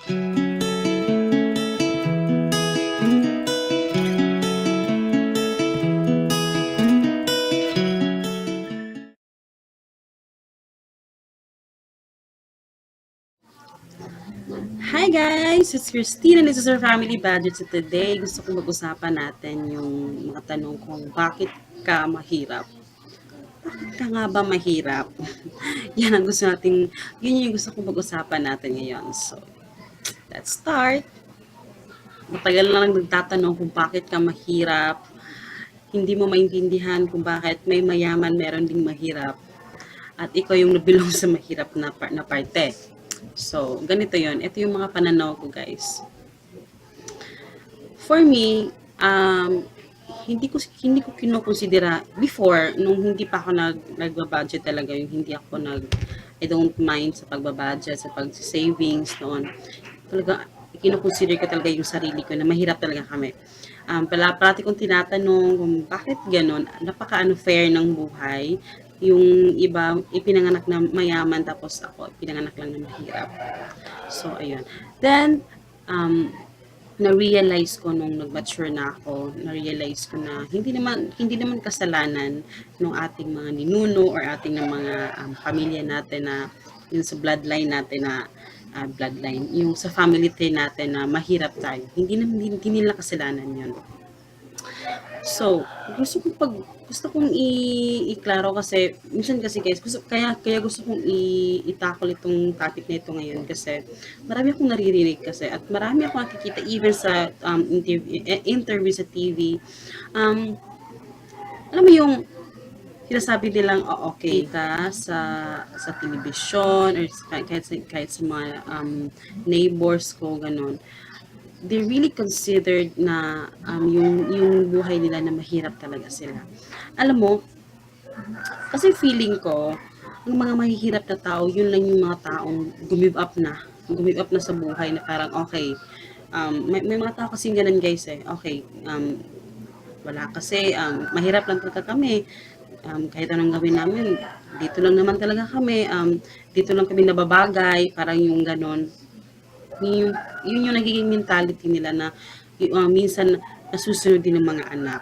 Hi guys! It's Christine and this is our Family Budget. So today, gusto kong mag-usapan natin yung mga tanong kung bakit ka mahirap. Bakit ka nga ba mahirap? Yan ang gusto nating, yun yung gusto kong mag-usapan natin ngayon. So, let's start. Matagal na lang nagtatanong kung bakit ka mahirap. Hindi mo maintindihan kung bakit may mayaman, meron ding mahirap. At ikaw yung nabilong sa mahirap na parte. So, ganito yon. Ito yung mga pananaw ko, guys. For me, hindi ko kinokonsidera before nung hindi pa ako nagbabudget talaga, yung hindi ako I don't mind sa pagbabudget, sa pag-savings noon. Talaga kinoconsider ko talaga yung sarili ko na mahirap talaga kami. Parati kong tinatanong kung bakit gano'n, napaka-unfair ng buhay. Yung iba ipinanganak na mayaman tapos ako ipinanganak lang na mahirap. So ayun. Then na-realize ko nung nag-mature na ako, na-realize ko na hindi naman kasalanan ng ating mga ninuno or ating ng mga pamilya natin na yung sa bloodline natin na bloodline, yung sa family tree natin na mahirap tayo. Hindi nila kasalanan yun. So, gusto kong iklaro kasi minsan kasi guys, kaya gusto kong itakol itong topic na ito ngayon kasi marami akong naririnig kasi at marami akong nakikita even sa interview sa TV. Alam mo yung sinasabi nilang okay ka sa telebisyon or kahit sa mga neighbors ko ganun, they really considered na yung buhay nila na mahirap talaga sila. Alam mo, kasi feeling ko, ang mga mahihirap na tao, yun lang yung mga taong gumive up na sa buhay na parang okay. May mga tao kasing ganun guys eh, okay, wala kasi, mahirap lang talaga kami. Kahit anong gawin namin, dito lang naman talaga kami, dito lang kami nababagay, parang yung ganon. Yun yung nagiging mentality nila na minsan nasusunod din ng mga anak.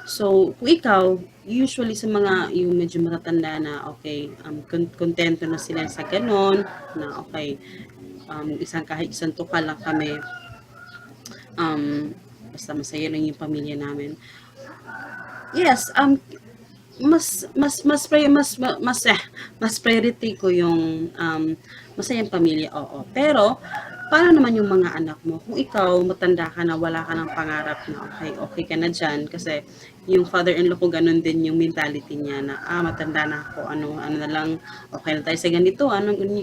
So, kung ikaw, usually sa mga yung medyo matatanda na okay, kontento na sila sa ganon, na okay, kahit isang tukal lang kami, basta masaya lang yung pamilya namin. Yes, mas priority ko yung masayang pamilya, oo. Pero paano naman yung mga anak mo? Kung ikaw matanda ka na wala ka ng pangarap na okay ka na diyan kasi yung father-in-law ko ganun din yung mentality niya na matanda na ako, ano na lang, okay na tayo sa ganito,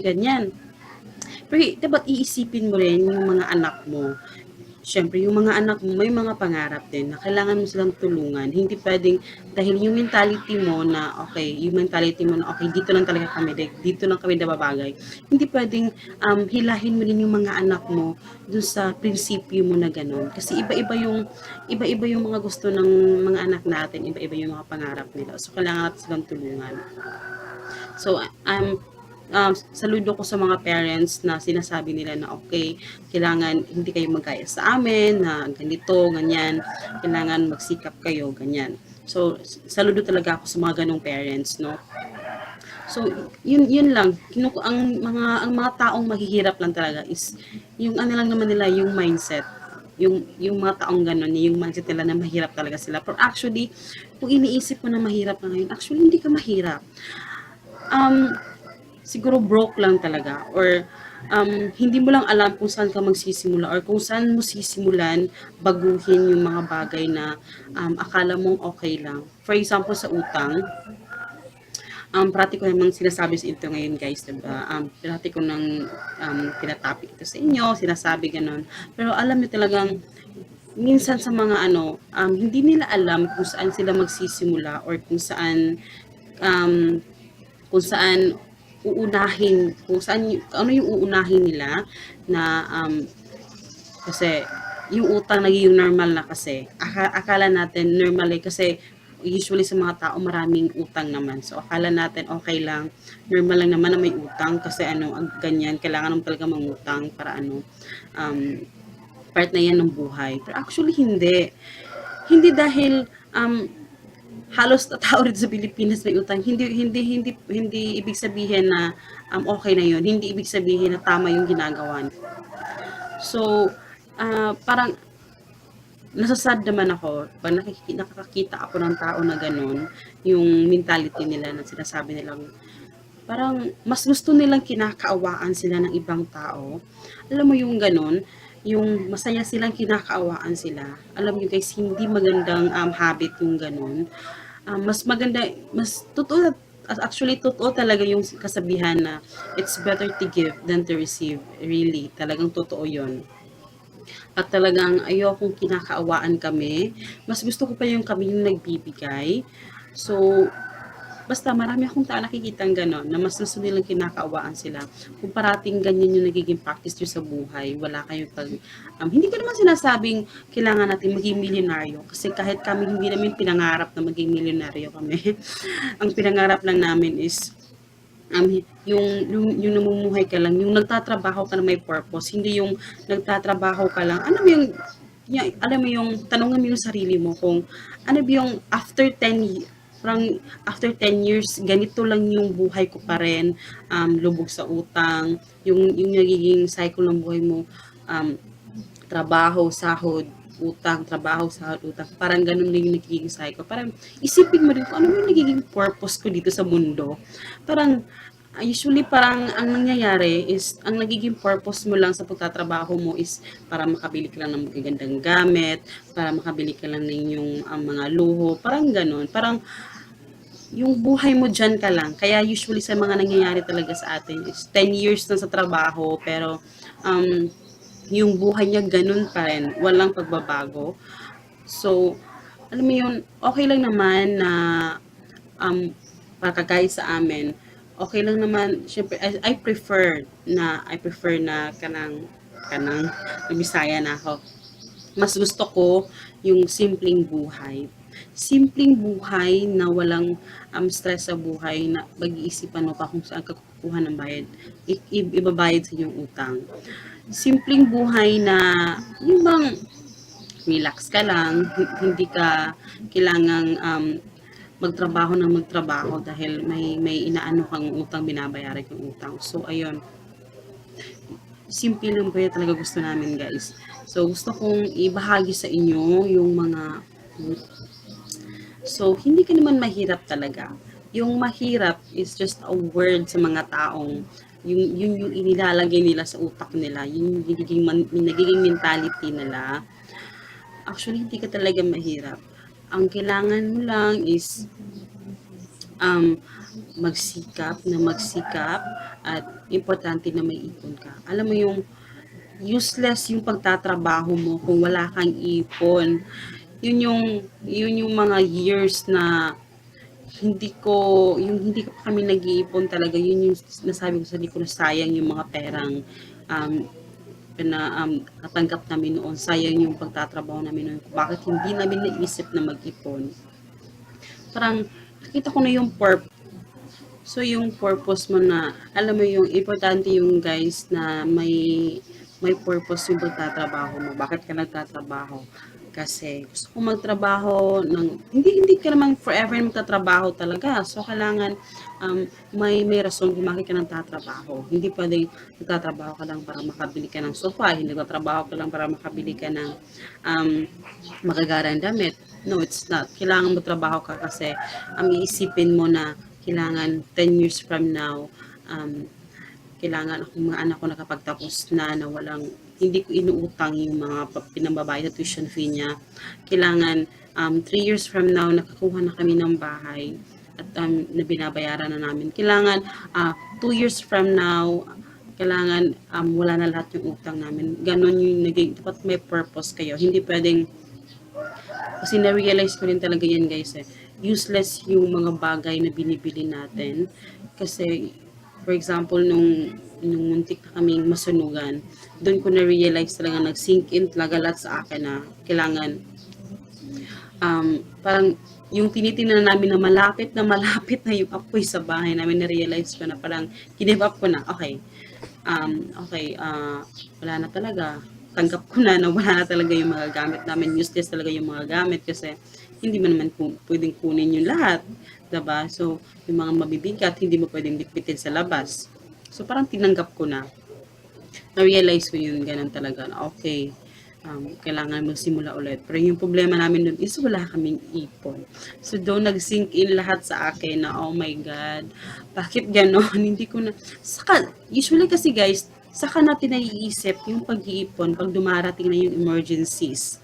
ganyan. Pero dapat iisipin mo rin yung mga anak mo. Siyempre, yung mga anak mo, may mga pangarap din na kailangan mo silang tulungan. Hindi pwedeng, dahil yung mentality mo na, okay, dito lang talaga kami, dito lang kami nababagay. Hindi pwedeng hilahin mo din yung mga anak mo dun sa prinsipyo mo na gano'n. Kasi iba-iba yung mga gusto ng mga anak natin, iba-iba yung mga pangarap nila. So, kailangan natin silang tulungan. So, saludo ko sa mga parents na sinasabi nila na okay, kailangan hindi kayo magkaya sa amin, na ganito, ganyan, kailangan magsikap kayo, ganyan. So, saludo talaga ako sa mga ganong parents, no? So, yun lang. Ang mga taong mahihirap lang talaga is yung ano lang naman nila, yung mindset. Yung mga taong ganun, yung mindset nila na mahirap talaga sila. Pero actually, kung iniisip mo na mahirap na ngayon, actually hindi ka mahirap. Siguro broke lang talaga or hindi mo lang alam kung saan ka magsisimula or kung saan mo sisimulan baguhin yung mga bagay na akala mong okay lang. For example, sa utang, parati ko namang sinasabi sa ito ngayon guys, diba? Parati ko nang tinatopic ito sa inyo, sinasabi ganun. Pero alam niyo talagang, minsan sa mga hindi nila alam kung saan sila magsisimula or um, kung saan ano yung uunahin nila na kasi yung utang naging normal na kasi. Akala natin normal kasi usually sa mga tao maraming utang naman. So akala natin okay lang, normal lang naman na may utang kasi ganyan, kailangan naman talaga mangutang para um, part na yan ng buhay. Pero actually hindi. Hindi dahil halos na tao rin sa Pilipinas may utang. Hindi ibig sabihin na okay na 'yon. Hindi ibig sabihin na tama yung ginagawa. So, parang nasasad naman ako pag nakakakita ako ng tao na gano'n, yung mentality nila na sinasabi nilang parang mas gusto nilang kinakaawaan sila ng ibang tao. Alam mo yung gano'n, yung masaya silang kinakaawaan sila. Alam niyo guys, hindi magandang habit yung gano'n. Mas maganda, mas totoo, actually totoo talaga yung kasabihan na it's better to give than to receive. Really, talagang totoo yon. At talagang ayokong kinakaawaan kami. Mas gusto ko pa yung kami yung nagbibigay. So, basta marami akong tao nakikitang gano'n, na mas gusto nilang kinakaawaan sila. Kung parating ganyan yung nagiging practice nyo sa buhay, wala kayong hindi ko naman sinasabing kailangan natin maging milyonaryo. Kasi kahit kami hindi namin pinangarap na maging milyonaryo kami. Ang pinangarap lang namin is yung namumuhay ka lang, yung nagtatrabaho ka na may purpose, hindi yung nagtatrabaho ka lang. Alam mo yung tanongin mo yung sarili mo kung ano ba yung after 10 parang after 10 years, ganito lang yung buhay ko pa rin, lubog sa utang, yung nagiging cycle ng buhay mo, trabaho, sahod, utang, trabaho, sahod, utang. Parang ganun lang yung nagiging cycle. Parang isipin mo rin kung ano yung nagiging purpose ko dito sa mundo. Parang usually parang ang nangyayari is ang nagiging purpose mo lang sa pagtatrabaho mo is para makabili ka lang ng magagandang gamit, para makabili ka lang ng yung mga luho, parang ganun. Parang yung buhay mo dyan ka lang. Kaya usually sa mga nangyayari talaga sa atin is 10 years na sa trabaho pero yung buhay niya ganun pa rin. Walang pagbabago. So, alam mo yun, okay lang naman na pagkagaya sa amin, okay lang naman, syempre, I prefer na kanang, Bisaya na ako. Mas gusto ko yung simpleng buhay. Simpleng buhay na walang stress sa buhay na mag-iisipan mo pa kung saan ka kukuha ng bayad. Ibabayad sa inyong utang. Simpleng buhay na yung bang relax ka lang, hindi ka kailangang magtrabaho dahil may inaano kang utang, binabayaran yung utang. So, ayun. Simple lang po yun talaga gusto namin guys. So, gusto kong ibahagi sa inyo yung mga so, hindi ka naman mahirap talaga. Yung mahirap is just a word sa mga taong yung inilalagay nila sa utak nila, yung nagiging mentality nila. Actually, hindi ka talaga mahirap. Ang kailangan mo lang is magsikap at importante na may ipon ka. Alam mo yung useless yung pagtatrabaho mo kung wala kang ipon. Yun yung mga years na hindi ko pa kami nag-iipon talaga. Yun yung nasabi ko sa sarili ko na sayang yung mga perang natanggap namin noon. Sayang yung pagtatrabaho namin noon. Bakit hindi namin naisip na mag-ipon? Parang nakita ko na yung purpose. So, yung purpose mo na, alam mo yung importante yung guys na may purpose yung pagtatrabaho mo. Bakit ka nagtatrabaho? Kasi gusto ko magtrabaho hindi ka naman forever magtatrabaho talaga. So, kailangan may rason kung bakit ka nagtatrabaho. Hindi pwedeng nagtatrabaho ka lang para makabili ka ng sofa. Hindi nagtatrabaho ka lang para makabili ka ng magagarang damit. No, it's not. Kailangan mo trabaho ka kasi iisipin mo na kailangan 10 years from now, kailangan akong mga anak ko nakapagtapos na walang, hindi ko inuutang yung mga pinambabayad na tuition fee niya. Kailangan 3 years from now, nakakuha na kami ng bahay at na binabayaran na namin. Kailangan 2 years from now, kailangan wala na lahat yung utang namin. Ganon yung dapat may purpose kayo. Hindi pwedeng, kasi na-realize ko rin talaga yan guys useless yung mga bagay na binibili natin. Kasi, for example, nung muntik na kaming masunugan, doon ko na-realize talaga, nag-sink in talaga lahat sa akin na kailangan, parang yung tinitingnan namin na malapit na yung apoy sa bahay namin, na-realize ko na parang give up ko na. Okay, okay, wala na talaga. Tanggap ko na wala na talaga yung mga gamit namin. Useless talaga yung mga gamit kasi hindi mo naman pwedeng kunin yung lahat. Diba? So, yung mga mabibigat, hindi mo pwedeng bitbitin sa labas. So, parang tinanggap ko na. Na-realize ko yun, ganun talaga. Okay, kailangan magsimula ulit. Pero yung problema namin dun is wala kaming ipon. So doon nag-sink in lahat sa akin na, oh my God, bakit ganon? Hindi ko na, saka, usually kasi guys, saka natin naiisip yung pag-iipon pag dumarating na yung emergencies.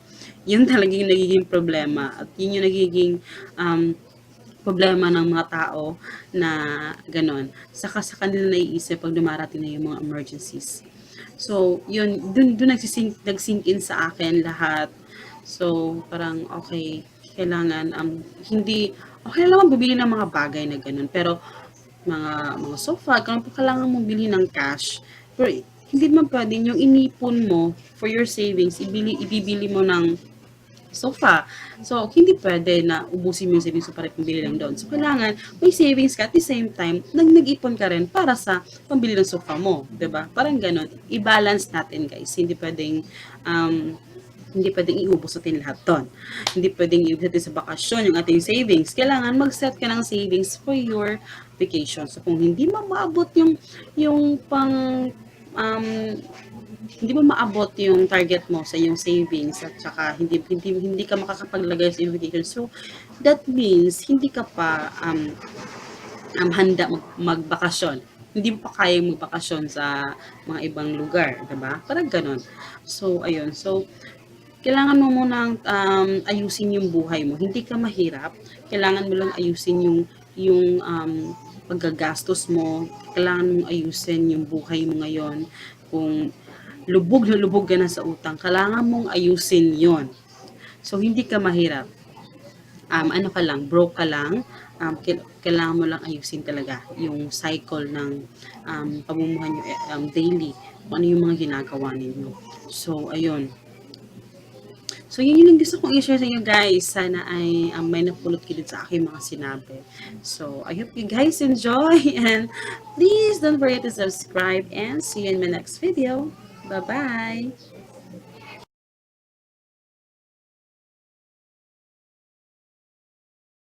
Yun talaga yung nagiging problema. At yun yung nagiging problema ng mga tao na ganon. Saka sa kanila naiisip pag dumarating na yung mga emergencies. So, yun, dun nag-sink in sa akin lahat. So, parang, okay, kailangan, hindi, okay lang naman bumili ng mga bagay na ganun. Pero, mga sofa, kung kailangan mong bilhin ng cash, pero, hindi naman pwede yung inipon mo for your savings, ibibili mo ng sofa. So, hindi pwede na ubusin mo yung savings mo para pambili lang doon. So, kailangan may savings ka at the same time, nag-ipon ka rin para sa pambili ng sofa mo. 'Di ba? Parang ganun. I-balance natin, guys. Hindi pwedeng iubos natin lahat doon. Hindi pwedeng iubos natin sa bakasyon yung ating savings. Kailangan mag-set ka ng savings for your vacation. So, kung hindi mo maabot yung pang um, hindi mo maabot yung target mo sa yung savings at saka hindi ka makakapaglagay sa invitation. So that means hindi ka pa handa magbakasyon. Hindi mo pa kayang magbakasyon sa mga ibang lugar, 'di ba? Parang ganoon. So ayun. So kailangan mo munang ayusin yung buhay mo. Hindi ka mahirap. Kailangan mo lang ayusin yung paggagastos mo. Kailangan mong ayusin yung buhay mo ngayon. Kung lubog na lubog ka na sa utang, kailangan mong ayusin yon. So, hindi ka mahirap. Ano ka lang, broke ka lang, kailangan mo lang ayusin talaga yung cycle ng pamumuhay nyo daily, kung ano yung mga ginagawa ninyo. So, ayun. So, yun yung gusto kong i-share sa inyo guys. Sana ay may napulot kayo sa aking mga sinabi. So, I hope you guys enjoy and please don't forget to subscribe and see you in my next video. Bye-bye!